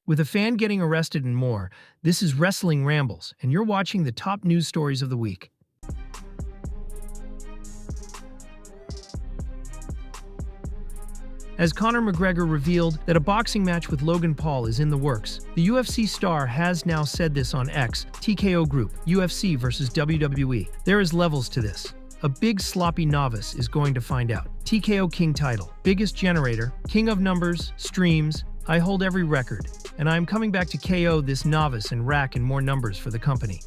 With a fan getting arrested and more, this is Wrestling Rambles, and you're watching the top news stories of the week. As Conor McGregor revealed that a boxing match with Logan Paul is in the works, the UFC star has now said this on X, TKO Group, UFC vs WWE. There is levels to this. A big sloppy novice is going to find out. TKO King title, biggest generator, king of numbers, streams, I hold every record, and I am coming back to KO this novice and rack in more numbers for the company.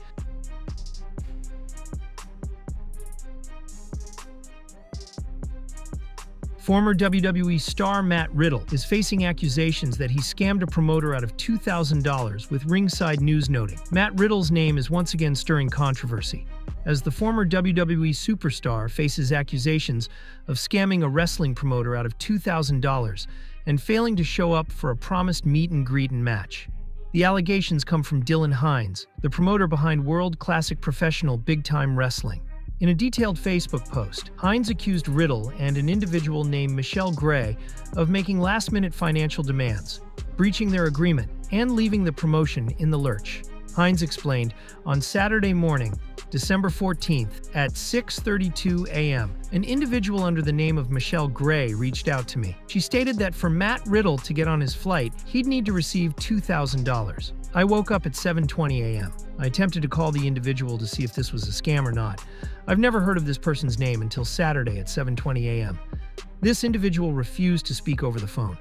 Former WWE star Matt Riddle is facing accusations that he scammed a promoter out of $2,000, with Ringside News noting. Matt Riddle's name is once again stirring controversy, as the former WWE superstar faces accusations of scamming a wrestling promoter out of $2,000 and failing to show up for a promised meet and greet and match. The allegations come from Dylan Hines, the promoter behind World Classic Professional Big Time Wrestling. In a detailed Facebook post, Hines accused Riddle and an individual named Michelle Gray of making last-minute financial demands, breaching their agreement, and leaving the promotion in the lurch. Hines explained, on Saturday morning, December 14th, at 6:32 a.m., an individual under the name of Michelle Gray reached out to me. She stated that for Matt Riddle to get on his flight, he'd need to receive $2,000. I woke up at 7:20 a.m. I attempted to call the individual to see if this was a scam or not. I've never heard of this person's name until Saturday at 7:20 a.m. This individual refused to speak over the phone.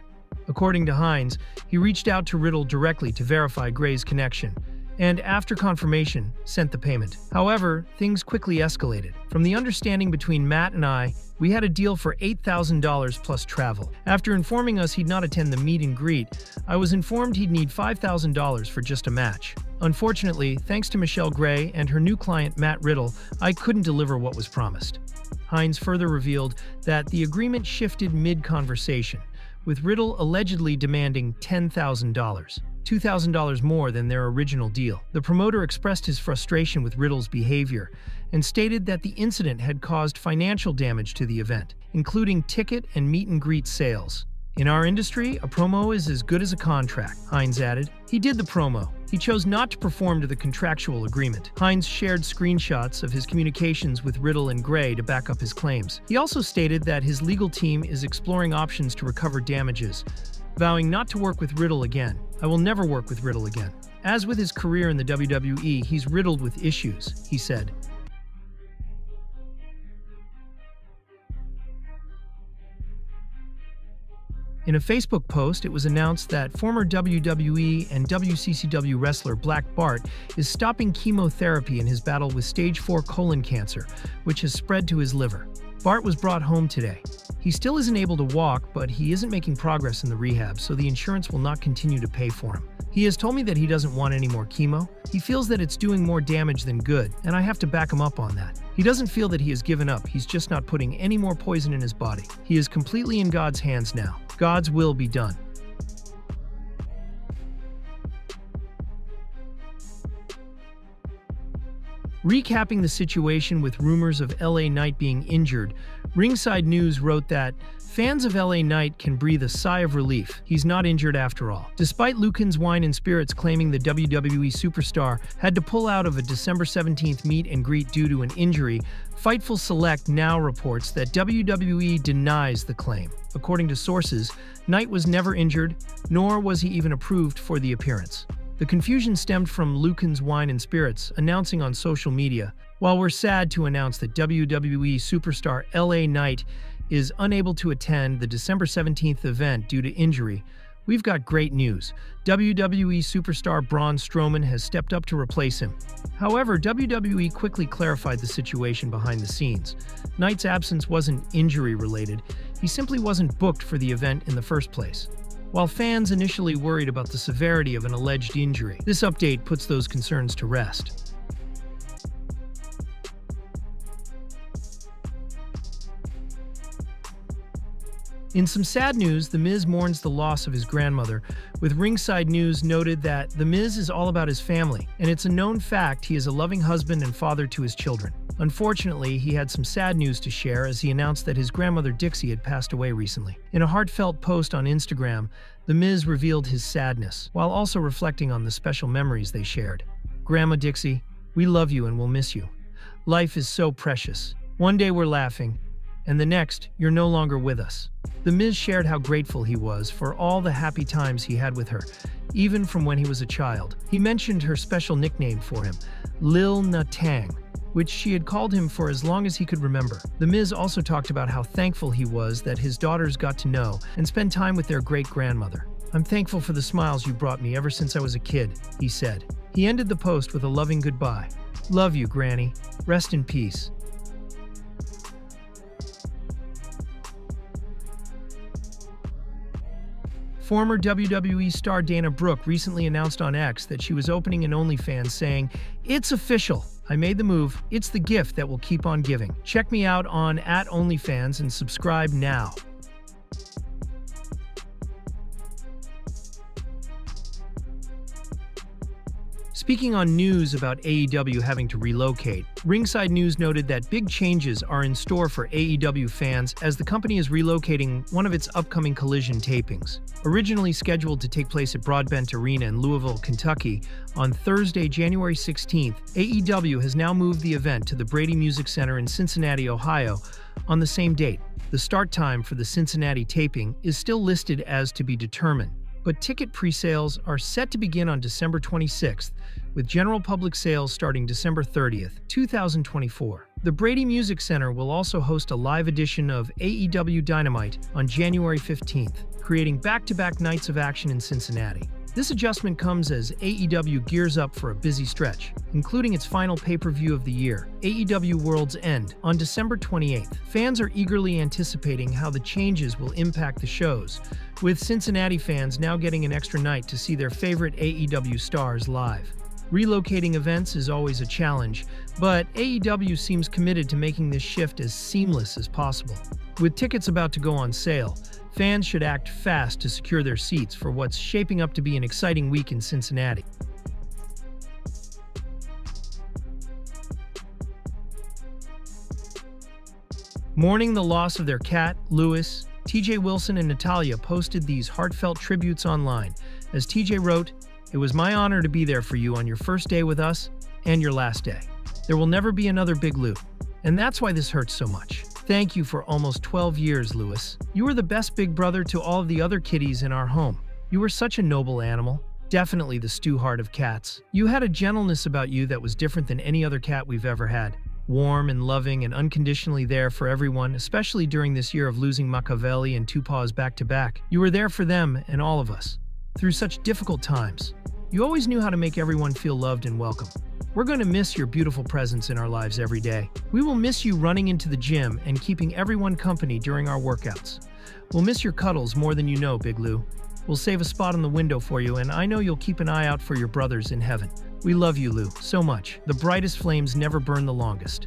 According to Hines, he reached out to Riddle directly to verify Gray's connection, and after confirmation, sent the payment. However, things quickly escalated. From the understanding between Matt and I, we had a deal for $8,000 plus travel. After informing us he'd not attend the meet and greet, I was informed he'd need $5,000 for just a match. Unfortunately, thanks to Michelle Gray and her new client Matt Riddle, I couldn't deliver what was promised. Hines further revealed that the agreement shifted mid-conversation, with Riddle allegedly demanding $10,000. $2,000 more than their original deal. The promoter expressed his frustration with Riddle's behavior and stated that the incident had caused financial damage to the event, including ticket and meet and greet sales. In our industry, a promo is as good as a contract, Hines added. He did the promo. He chose not to perform to the contractual agreement. Hines shared screenshots of his communications with Riddle and Gray to back up his claims. He also stated that his legal team is exploring options to recover damages, vowing not to work with Riddle again. I will never work with Riddle again. As with his career in the WWE, he's riddled with issues, he said. In a Facebook post, it was announced that former WWE and WCCW wrestler Black Bart is stopping chemotherapy in his battle with stage 4 colon cancer, which has spread to his liver. Bart was brought home today. He still isn't able to walk, but he isn't making progress in the rehab, so the insurance will not continue to pay for him. He has told me that he doesn't want any more chemo. He feels that it's doing more damage than good, and I have to back him up on that. He doesn't feel that he has given up, he's just not putting any more poison in his body. He is completely in God's hands now. God's will be done. Recapping the situation with rumors of LA Knight being injured, Ringside News wrote that fans of LA Knight can breathe a sigh of relief. He's not injured after all. Despite Lucan's Wine and Spirits claiming the WWE superstar had to pull out of a December 17th meet and greet due to an injury, Fightful Select now reports that WWE denies the claim. According to sources, Knight was never injured, nor was he even approved for the appearance. The confusion stemmed from Lucan's Wine and Spirits announcing on social media, "While we're sad to announce that WWE superstar LA Knight is unable to attend the December 17th event due to injury, we've got great news. WWE superstar Braun Strowman has stepped up to replace him." However, WWE quickly clarified the situation behind the scenes. Knight's absence wasn't injury-related, he simply wasn't booked for the event in the first place. While fans initially worried about the severity of an alleged injury, this update puts those concerns to rest. In some sad news, The Miz mourns the loss of his grandmother, with Ringside News noted that The Miz is all about his family, and it's a known fact he is a loving husband and father to his children. Unfortunately, he had some sad news to share as he announced that his grandmother Dixie had passed away recently. In a heartfelt post on Instagram, The Miz revealed his sadness, while also reflecting on the special memories they shared. "Grandma Dixie, we love you and we'll miss you. Life is so precious. One day we're laughing, and the next, you're no longer with us." The Miz shared how grateful he was for all the happy times he had with her, even from when he was a child. He mentioned her special nickname for him, Lil Natang, which she had called him for as long as he could remember. The Miz also talked about how thankful he was that his daughters got to know and spend time with their great-grandmother. "I'm thankful for the smiles you brought me ever since I was a kid," he said. He ended the post with a loving goodbye. "Love you, Granny. Rest in peace." Former WWE star Dana Brooke recently announced on X that she was opening an OnlyFans, saying, "It's official. I made the move. It's the gift that will keep on giving. Check me out on @OnlyFans and subscribe now." Speaking on news about AEW having to relocate, Ringside News noted that big changes are in store for AEW fans as the company is relocating one of its upcoming Collision tapings. Originally scheduled to take place at Broadbent Arena in Louisville, Kentucky, on Thursday, January 16th, AEW has now moved the event to the Brady Music Center in Cincinnati, Ohio, on the same date. The start time for the Cincinnati taping is still listed as to be determined, but ticket pre-sales are set to begin on December 26th, with general public sales starting December 30th, 2024. The Brady Music Center will also host a live edition of AEW Dynamite on January 15th, creating back-to-back nights of action in Cincinnati. This adjustment comes as AEW gears up for a busy stretch, including its final pay-per-view of the year, AEW World's End, on December 28th. Fans are eagerly anticipating how the changes will impact the shows, with Cincinnati fans now getting an extra night to see their favorite AEW stars live. Relocating events is always a challenge, but AEW seems committed to making this shift as seamless as possible. With tickets about to go on sale, fans should act fast to secure their seats for what's shaping up to be an exciting week in Cincinnati. Mourning the loss of their cat, Lewis, TJ Wilson and Natalya posted these heartfelt tributes online. As TJ wrote, "It was my honor to be there for you on your first day with us and your last day. There will never be another Big Lou. And that's why this hurts so much. Thank you for almost 12 years, Lewis. You were the best big brother to all of the other kitties in our home. You were such a noble animal. Definitely the stew heart of cats. You had a gentleness about you that was different than any other cat we've ever had. Warm and loving and unconditionally there for everyone, especially during this year of losing Machiavelli and Two Paws back-to-back. You were there for them and all of us, through such difficult times. You always knew how to make everyone feel loved and welcome. We're going to miss your beautiful presence in our lives every day. We will miss you running into the gym and keeping everyone company during our workouts. We'll miss your cuddles more than you know, Big Lou. We'll save a spot on the window for you, and I know you'll keep an eye out for your brothers in heaven. We love you, Lou, so much. The brightest flames never burn the longest."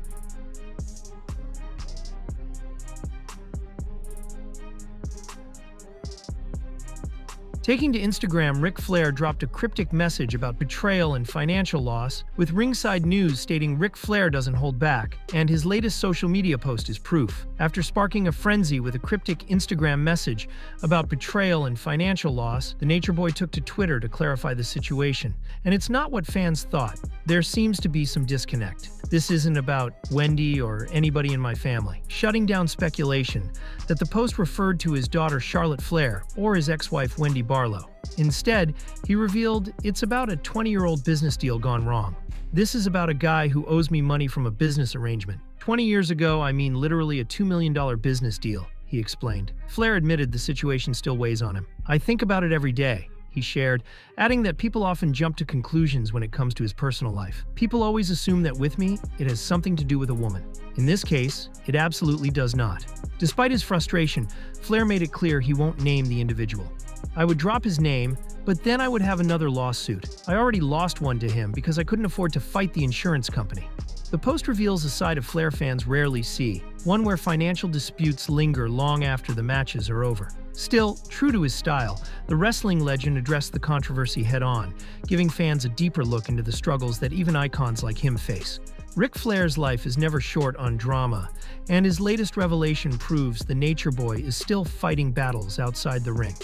Taking to Instagram, Ric Flair dropped a cryptic message about betrayal and financial loss, with Ringside News stating Ric Flair doesn't hold back, and his latest social media post is proof. After sparking a frenzy with a cryptic Instagram message about betrayal and financial loss, the Nature Boy took to Twitter to clarify the situation. And it's not what fans thought. There seems to be some disconnect. This isn't about Wendy or anybody in my family. Shutting down speculation that the post referred to his daughter Charlotte Flair or his ex-wife Wendy Barlow. Instead, he revealed it's about a 20-year-old business deal gone wrong. "This is about a guy who owes me money from a business arrangement. 20 years ago, I mean literally a $2 million business deal," he explained. Flair admitted the situation still weighs on him. "I think about it every day," he shared, adding that people often jump to conclusions when it comes to his personal life. "People always assume that with me, it has something to do with a woman. In this case, it absolutely does not." Despite his frustration, Flair made it clear he won't name the individual. "I would drop his name, but then I would have another lawsuit. I already lost one to him because I couldn't afford to fight the insurance company." The post reveals a side of Flair fans rarely see, one where financial disputes linger long after the matches are over. Still, true to his style, the wrestling legend addressed the controversy head-on, giving fans a deeper look into the struggles that even icons like him face. Ric Flair's life is never short on drama, and his latest revelation proves the Nature Boy is still fighting battles outside the ring.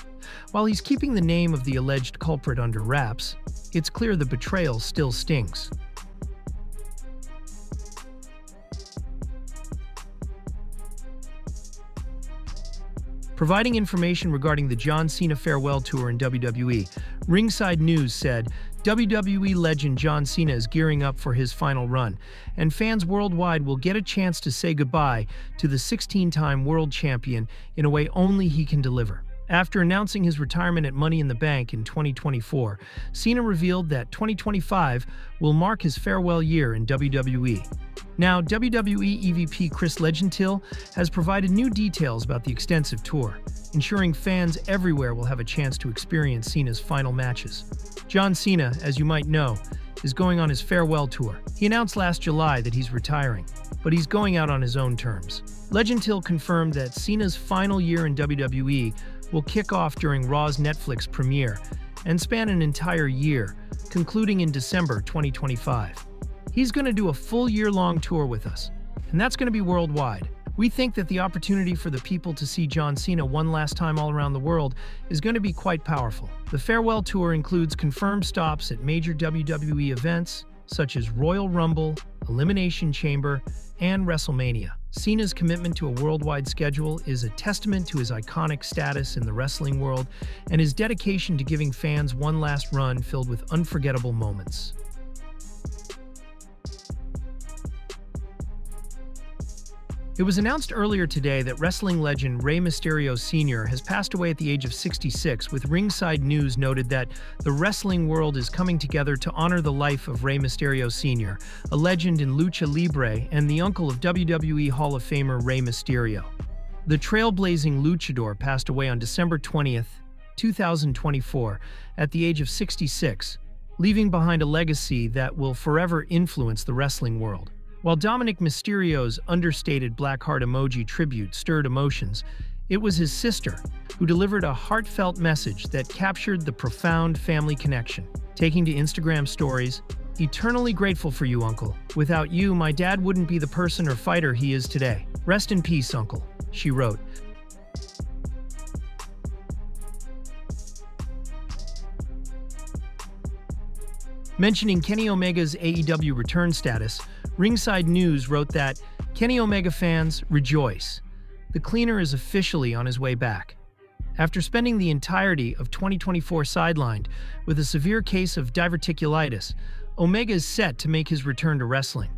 While he's keeping the name of the alleged culprit under wraps, it's clear the betrayal still stings. Providing information regarding the John Cena Farewell Tour in WWE, Ringside News said, WWE legend John Cena is gearing up for his final run, and fans worldwide will get a chance to say goodbye to the 16-time world champion in a way only he can deliver. After announcing his retirement at Money in the Bank in 2024, Cena revealed that 2025 will mark his farewell year in WWE. Now, WWE EVP Chris Legentil has provided new details about the extensive tour, ensuring fans everywhere will have a chance to experience Cena's final matches. John Cena, as you might know, is going on his farewell tour. He announced last July that he's retiring, but he's going out on his own terms. Legentil confirmed that Cena's final year in WWE will kick off during Raw's Netflix premiere and span an entire year, concluding in December 2025. He's going to do a full year-long tour with us, and that's going to be worldwide. We think that the opportunity for the people to see John Cena one last time all around the world is going to be quite powerful. The farewell tour includes confirmed stops at major WWE events such as Royal Rumble, Elimination Chamber, and WrestleMania. Cena's commitment to a worldwide schedule is a testament to his iconic status in the wrestling world and his dedication to giving fans one last run filled with unforgettable moments. It was announced earlier today that wrestling legend Rey Mysterio Sr. has passed away at the age of 66, with Ringside News noted that the wrestling world is coming together to honor the life of Rey Mysterio Sr., a legend in lucha libre and the uncle of WWE Hall of Famer Rey Mysterio. The trailblazing luchador passed away on December 20th, 2024, at the age of 66, leaving behind a legacy that will forever influence the wrestling world. While Dominic Mysterio's understated black heart emoji tribute stirred emotions, it was his sister who delivered a heartfelt message that captured the profound family connection. Taking to Instagram stories, "Eternally grateful for you, Uncle. Without you, my dad wouldn't be the person or fighter he is today. Rest in peace, Uncle," she wrote. Mentioning Kenny Omega's AEW return status, Ringside News wrote that, "Kenny Omega fans, rejoice. The cleaner is officially on his way back." After spending the entirety of 2024 sidelined with a severe case of diverticulitis, Omega is set to make his return to wrestling,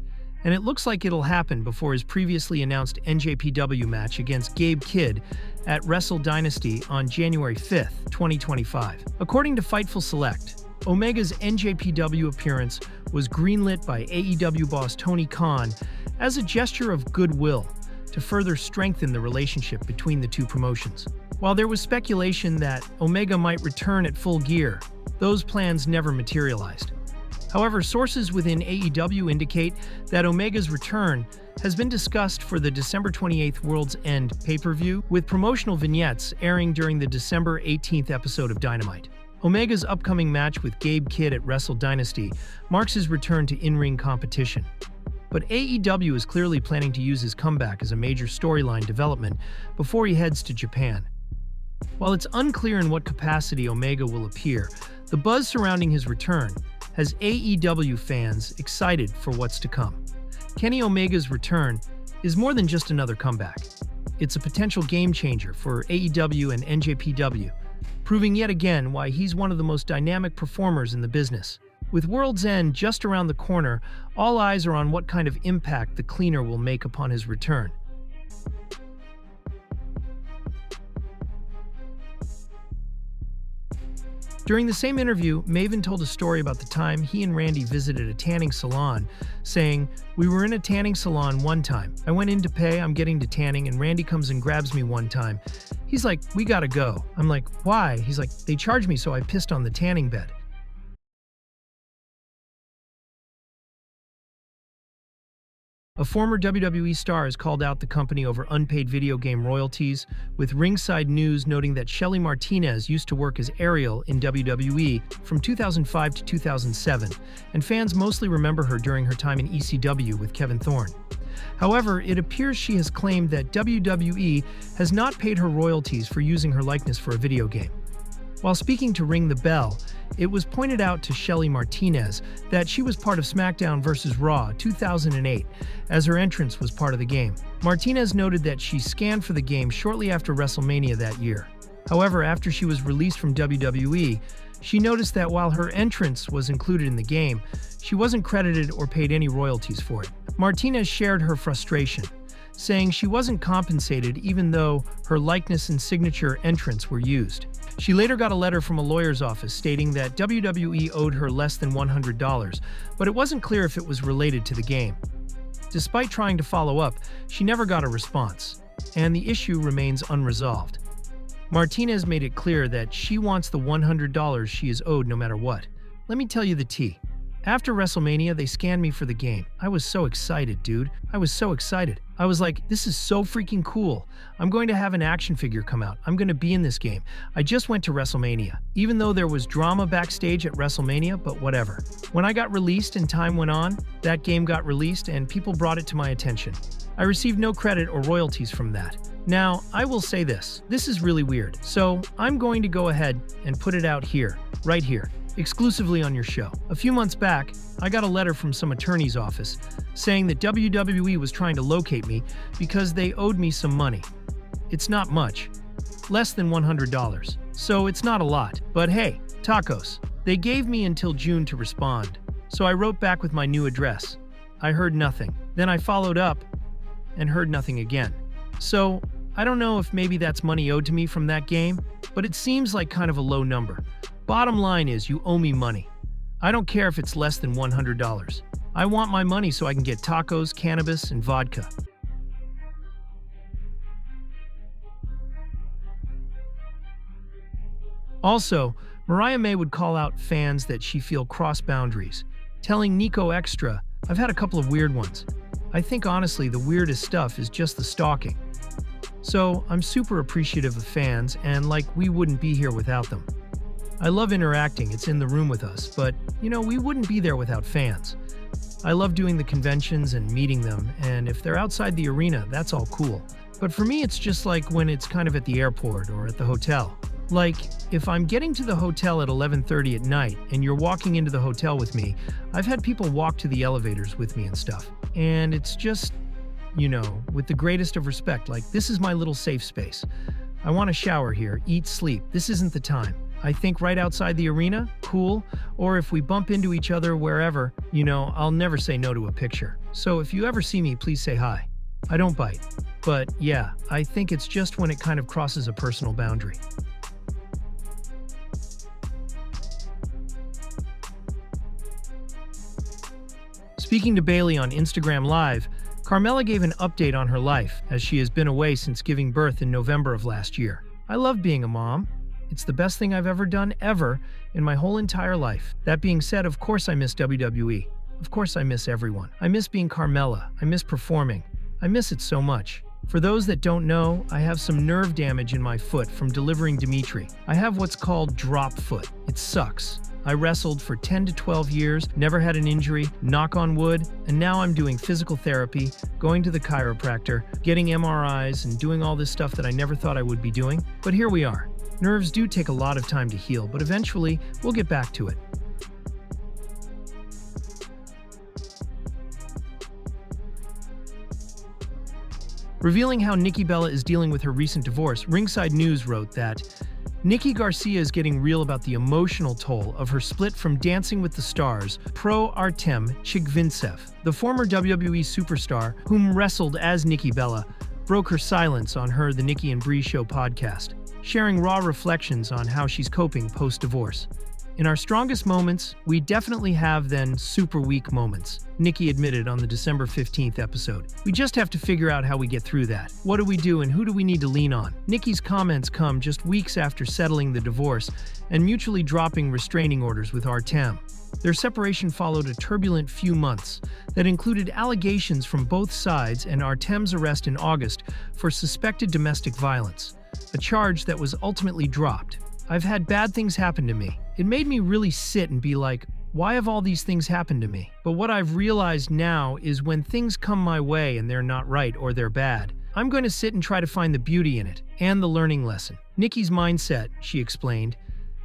and it looks like it'll happen before his previously announced NJPW match against Gabe Kidd at Wrestle Dynasty on January 5th, 2025. According to Fightful Select, Omega's NJPW appearance was greenlit by AEW boss Tony Khan as a gesture of goodwill to further strengthen the relationship between the two promotions. While there was speculation that Omega might return at Full Gear, those plans never materialized. However, sources within AEW indicate that Omega's return has been discussed for the December 28th World's End pay-per-view, with promotional vignettes airing during the December 18th episode of Dynamite. Omega's upcoming match with Gabe Kidd at Wrestle Dynasty marks his return to in-ring competition. But AEW is clearly planning to use his comeback as a major storyline development before he heads to Japan. While it's unclear in what capacity Omega will appear, the buzz surrounding his return has AEW fans excited for what's to come. Kenny Omega's return is more than just another comeback. It's a potential game-changer for AEW and NJPW, proving yet again why he's one of the most dynamic performers in the business. With World's End just around the corner, all eyes are on what kind of impact the cleaner will make upon his return. During the same interview, Maven told a story about the time he and Randy visited a tanning salon, saying, "We were in a tanning salon one time. I went in to pay, I'm getting to tanning, and Randy comes and grabs me one time. He's like, 'We gotta go.' I'm like, 'Why?' He's like, 'They charged me so I pissed on the tanning bed.'" A former WWE star has called out the company over unpaid video game royalties, with Ringside News noting that Shelly Martinez used to work as Ariel in WWE from 2005 to 2007, and fans mostly remember her during her time in ECW with Kevin Thorne. However, it appears she has claimed that WWE has not paid her royalties for using her likeness for a video game. While speaking to Ring the Bell, it was pointed out to Shelly Martinez that she was part of SmackDown vs. Raw 2008, as her entrance was part of the game. Martinez noted that she scanned for the game shortly after WrestleMania that year. However, after she was released from WWE, she noticed that while her entrance was included in the game, she wasn't credited or paid any royalties for it. Martinez shared her frustration, saying she wasn't compensated even though her likeness and signature entrance were used. She later got a letter from a lawyer's office stating that WWE owed her less than $100, but it wasn't clear if it was related to the game. Despite trying to follow up, she never got a response, and the issue remains unresolved. Martinez made it clear that she wants the $100 she is owed no matter what. Let me tell you the tea. After WrestleMania, they scanned me for the game. I was so excited, dude. I was so excited. I was like, this is so freaking cool. I'm going to have an action figure come out. I'm going to be in this game. I just went to WrestleMania. Even though there was drama backstage at WrestleMania, but whatever. When I got released and time went on, that game got released and people brought it to my attention. I received no credit or royalties from that. Now, I will say this. This is really weird. So I'm going to go ahead and put it out here, right here, exclusively on your show. A few months back, I got a letter from some attorney's office saying that WWE was trying to locate me because they owed me some money. It's not much, less than $100, so it's not a lot. But hey, tacos. They gave me until June to respond, so I wrote back with my new address. I heard nothing. Then I followed up and heard nothing again. So I don't know if maybe that's money owed to me from that game, but it seems like kind of a low number. Bottom line is you owe me money. I don't care if it's less than $100. I want my money so I can get tacos, cannabis, and vodka. Also, Mariah May would call out fans that she feel cross boundaries, telling Nico Extra, "I've had a couple of weird ones. I think honestly the weirdest stuff is just the stalking. So I'm super appreciative of fans and like we wouldn't be here without them. I love interacting, it's in the room with us, but, you know, we wouldn't be there without fans. I love doing the conventions and meeting them, and if they're outside the arena, that's all cool. But for me, it's just like when it's kind of at the airport or at the hotel. Like, if I'm getting to the hotel at 11:30 at night and you're walking into the hotel with me, I've had people walk to the elevators with me and stuff. And it's just, you know, with the greatest of respect, like, this is my little safe space. I want to shower here, eat, sleep. This isn't the time. I think right outside the arena, cool, or if we bump into each other wherever, you know, I'll never say no to a picture. So if you ever see me, please say hi. I don't bite. But yeah, I think it's just when it kind of crosses a personal boundary. Speaking to Bailey on Instagram Live, Carmella gave an update on her life as she has been away since giving birth in November of last year. I love being a mom. It's the best thing I've ever done, ever, in my whole entire life. That being said, of course I miss WWE. Of course I miss everyone. I miss being Carmella. I miss performing. I miss it so much. For those that don't know, I have some nerve damage in my foot from delivering Dimitri. I have what's called drop foot. It sucks. I wrestled for 10 to 12 years, never had an injury, knock on wood, and now I'm doing physical therapy, going to the chiropractor, getting MRIs, and doing all this stuff that I never thought I would be doing. But here we are. Nerves do take a lot of time to heal, but eventually, we'll get back to it. Revealing how Nikki Bella is dealing with her recent divorce, Ringside News wrote that Nikki Garcia is getting real about the emotional toll of her split from Dancing with the Stars pro Artem Chigvintsev. The former WWE superstar, whom wrestled as Nikki Bella, broke her silence on The Nikki and Bree Show podcast, sharing raw reflections on how she's coping post-divorce. In our strongest moments, we definitely have then super weak moments, Nikki admitted on the December 15th episode. We just have to figure out how we get through that. What do we do and who do we need to lean on? Nikki's comments come just weeks after settling the divorce and mutually dropping restraining orders with Artem. Their separation followed a turbulent few months that included allegations from both sides and Artem's arrest in August for suspected domestic violence, a charge that was ultimately dropped. I've had bad things happen to me. It made me really sit and be like, why have all these things happened to me? But what I've realized now is when things come my way and they're not right or they're bad, I'm going to sit and try to find the beauty in it and the learning lesson. Nikki's mindset, she explained,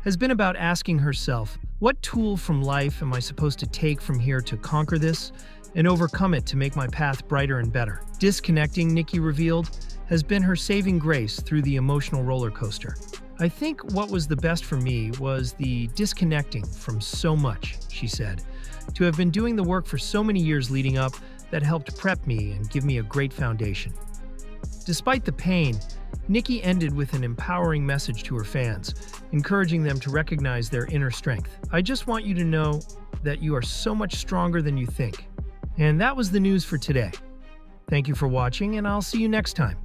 has been about asking herself, what tool from life am I supposed to take from here to conquer this and overcome it to make my path brighter and better? Disconnecting, Nikki revealed, has been her saving grace through the emotional roller coaster. I think what was the best for me was the disconnecting from so much, she said. To have been doing the work for so many years leading up that helped prep me and give me a great foundation. Despite the pain, Nikki ended with an empowering message to her fans, encouraging them to recognize their inner strength. I just want you to know that you are so much stronger than you think. And that was the news for today. Thank you for watching, and I'll see you next time.